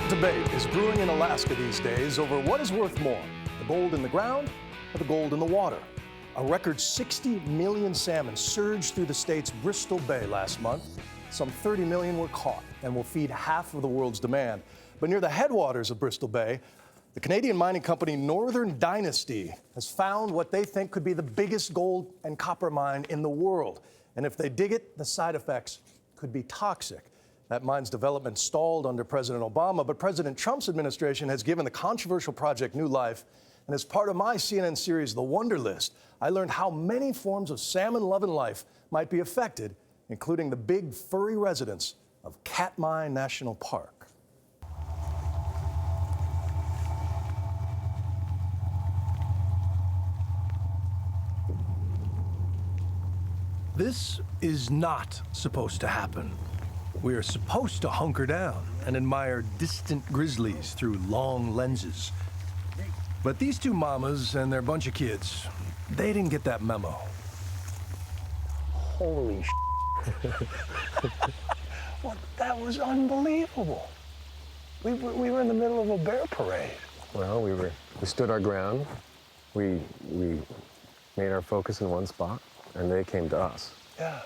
hot debate is brewing in Alaska these days over what is worth more, the gold in the ground or the gold in the water. A record 60 million salmon surged through the state's Bristol Bay last month. Some 30 million were caught and will feed half of the world's demand. But near the headwaters of Bristol Bay, the Canadian mining company Northern Dynasty has found what they think could be the biggest gold and copper mine in the world. And if they dig it, the side effects could be toxic. That mine's development stalled under President Obama, but President Trump's administration has given the controversial project new life. And as part of my CNN series, The Wonder List, I learned how many forms of salmon-loving life might be affected, including the big furry residents of Katmai National Park. This is not supposed to happen. We are supposed to hunker down and admire distant grizzlies through long lenses. But these two mamas and their bunch of kids, they didn't get that memo. Holy well, that was unbelievable. We were in the middle of a bear parade. Well, we stood our ground. We made our focus in one spot, and they came to us. Yeah.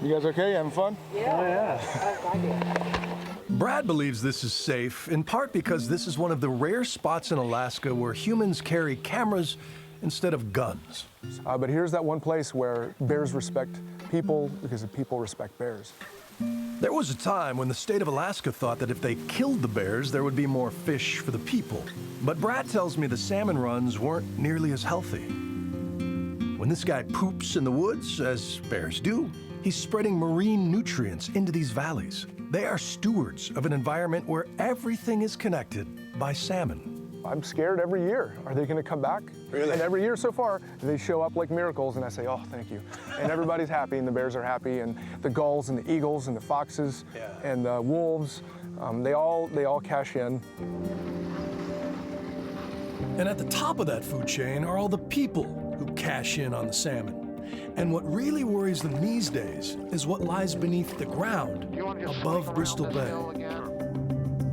You guys okay? Having fun? Yeah. Oh, yeah. Brad believes this is safe, in part because this is one of the rare spots in Alaska where humans carry cameras instead of guns. But here's that one place where bears respect people because the people respect bears. There was a time when the state of Alaska thought that if they killed the bears, there would be more fish for the people. But Brad tells me the salmon runs weren't nearly as healthy. When this guy poops in the woods, as bears do, he's spreading marine nutrients into these valleys. They are stewards of an environment where everything is connected by salmon. I'm scared every year. Are they going to come back? Really? And every year so far, they show up like miracles, and I say, oh, thank you. And everybody's happy, and the bears are happy, and the gulls, and the eagles, and the foxes, and the wolves, they all cash in. And at the top of that food chain are all the people who cash in on the salmon. And what really worries them these days is what lies beneath the ground above Bristol Bay.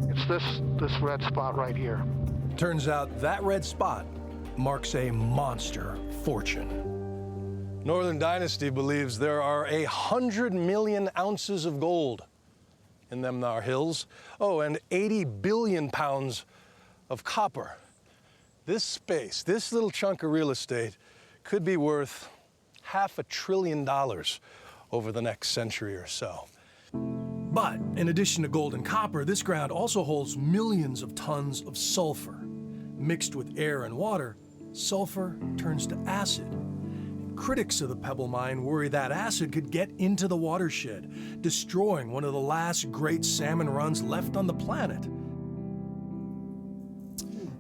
It's this red spot right here. Turns out that red spot marks a monster fortune. Northern Dynasty believes there are 100 million ounces of gold in them thar hills. Oh, and 80 billion pounds of copper. This space, this little chunk of real estate, could be worth $500 billion over the next century or so. But in addition to gold and copper, this ground also holds millions of tons of sulfur. Mixed with air and water, sulfur turns to acid. Critics of the Pebble Mine worry that acid could get into the watershed, destroying one of the last great salmon runs left on the planet.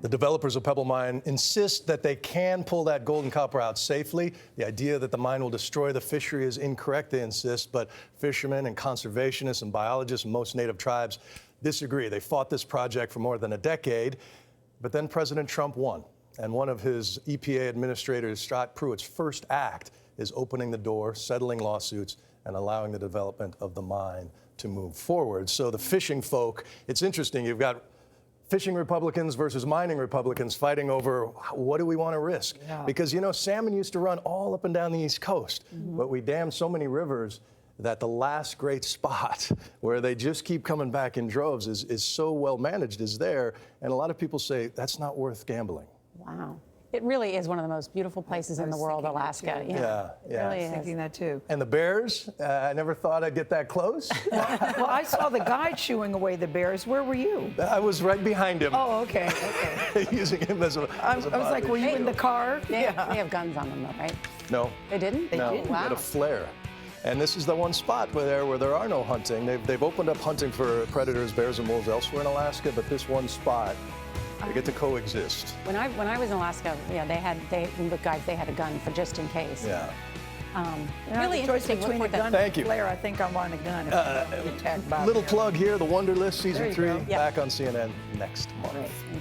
The developers of Pebble Mine insist that they can pull that gold and copper out safely. The idea that the mine will destroy the fishery is incorrect, they insist, but fishermen and conservationists and biologists and most native tribes disagree. They fought this project for more than a decade, but then President Trump won. And one of his EPA administrators, Scott Pruitt's first act is opening the door, settling lawsuits, and allowing the development of the mine to move forward. So the fishing folk, it's interesting, you've got fishing Republicans versus mining Republicans fighting over what do we want to risk? Yeah. Because, you know, salmon used to run all up and down the East Coast, but we dammed so many rivers that the last great spot where they just keep coming back in droves is so well managed is there. And a lot of people say that's not worth gambling. Wow. It really is one of the most beautiful places in the world, Alaska. Yeah. It really is. Thinking that too. And the bears, I never thought I'd get that close. Well, I saw the guide shooing away the bears. Where were you? I was right behind him. Oh, okay. Using him as a I was like, were you in the car? They have guns on them, though, right? No. They didn't? They didn't. They Wow. had a flare. And this is the one spot where there are no hunting. They've opened up hunting for predators, bears and wolves elsewhere in Alaska, but this one spot, they get to coexist. When I was in Alaska, yeah, the guys, they had a gun for just in case. Yeah. Really interesting. Between a gun Thank you. and a flare, I think I want a gun. If I don't get attacked by a Little bear. plug here, The Wonder List, Season 3, Yep. back on CNN next month. Great.